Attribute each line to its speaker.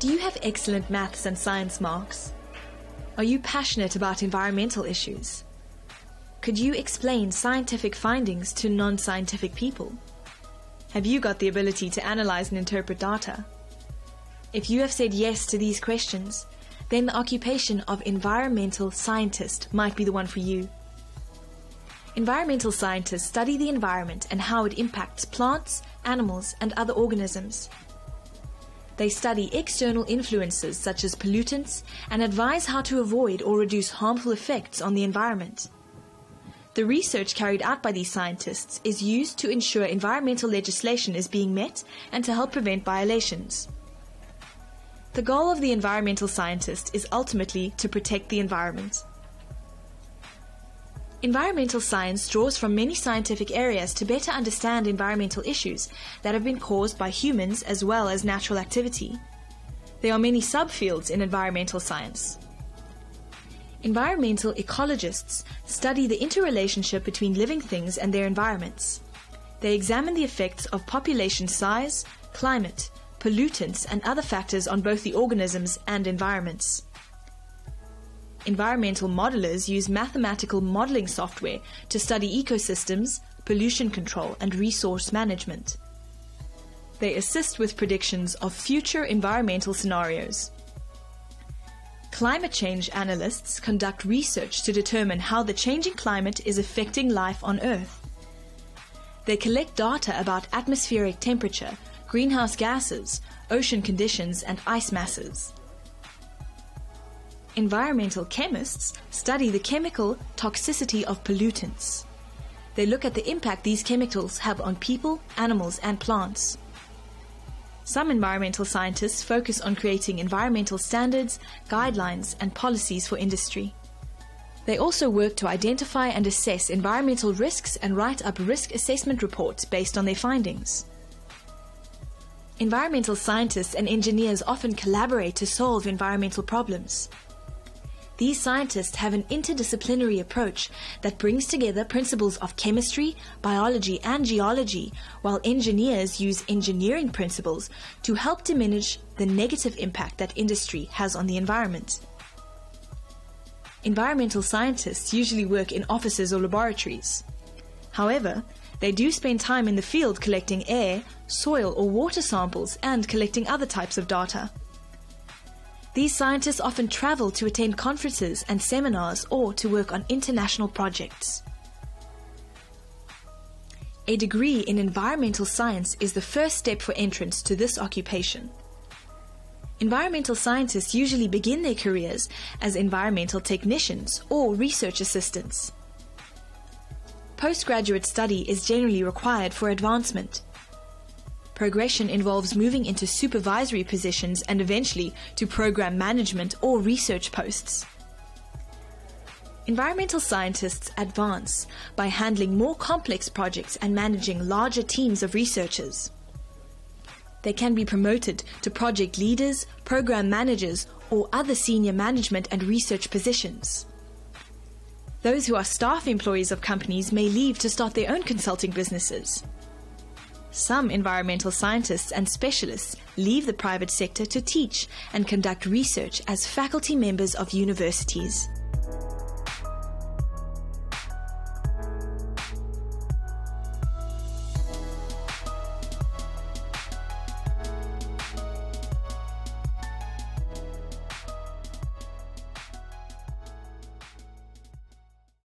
Speaker 1: Do you have excellent maths and science marks? Are you passionate about environmental issues? Could you explain scientific findings to non-scientific people? Have you got the ability to analyze and interpret data? If you have said yes to these questions, then the occupation of environmental scientist might be the one for you. Environmental scientists study the environment and how it impacts plants, animals, and other organisms. They study external influences such as pollutants and advise how to avoid or reduce harmful effects on the environment. The research carried out by these scientists is used to ensure environmental legislation is being met and to help prevent violations. The goal of the environmental scientist is ultimately to protect the environment. Environmental science draws from many scientific areas to better understand environmental issues that have been caused by humans as well as natural activity. There are many subfields in environmental science. Environmental ecologists study the interrelationship between living things and their environments. They examine the effects of population size, climate, pollutants, and other factors on both the organisms and environments. Environmental modelers use mathematical modeling software to study ecosystems, pollution control, and resource management. They assist with predictions of future environmental scenarios. Climate change analysts conduct research to determine how the changing climate is affecting life on Earth. They collect data about atmospheric temperature, greenhouse gases, ocean conditions, and ice masses. Environmental chemists study the chemical toxicity of pollutants. They look at the impact these chemicals have on people, animals, and plants. Some environmental scientists focus on creating environmental standards, guidelines, and policies for industry. They also work to identify and assess environmental risks and write up risk assessment reports based on their findings. Environmental scientists and engineers often collaborate to solve environmental problems. These scientists have an interdisciplinary approach that brings together principles of chemistry, biology, and geology, while engineers use engineering principles to help diminish the negative impact that industry has on the environment. Environmental scientists usually work in offices or laboratories. However, they do spend time in the field collecting air, soil, or water samples and collecting other types of data. These scientists often travel to attend conferences and seminars or to work on international projects. A degree in environmental science is the first step for entrance to this occupation. Environmental scientists usually begin their careers as environmental technicians or research assistants. Postgraduate study is generally required for advancement. Progression involves moving into supervisory positions and eventually to program management or research posts. Environmental scientists advance by handling more complex projects and managing larger teams of researchers. They can be promoted to project leaders, program managers, or other senior management and research positions. Those who are staff employees of companies may leave to start their own consulting businesses. Some environmental scientists and specialists leave the private sector to teach and conduct research as faculty members of universities.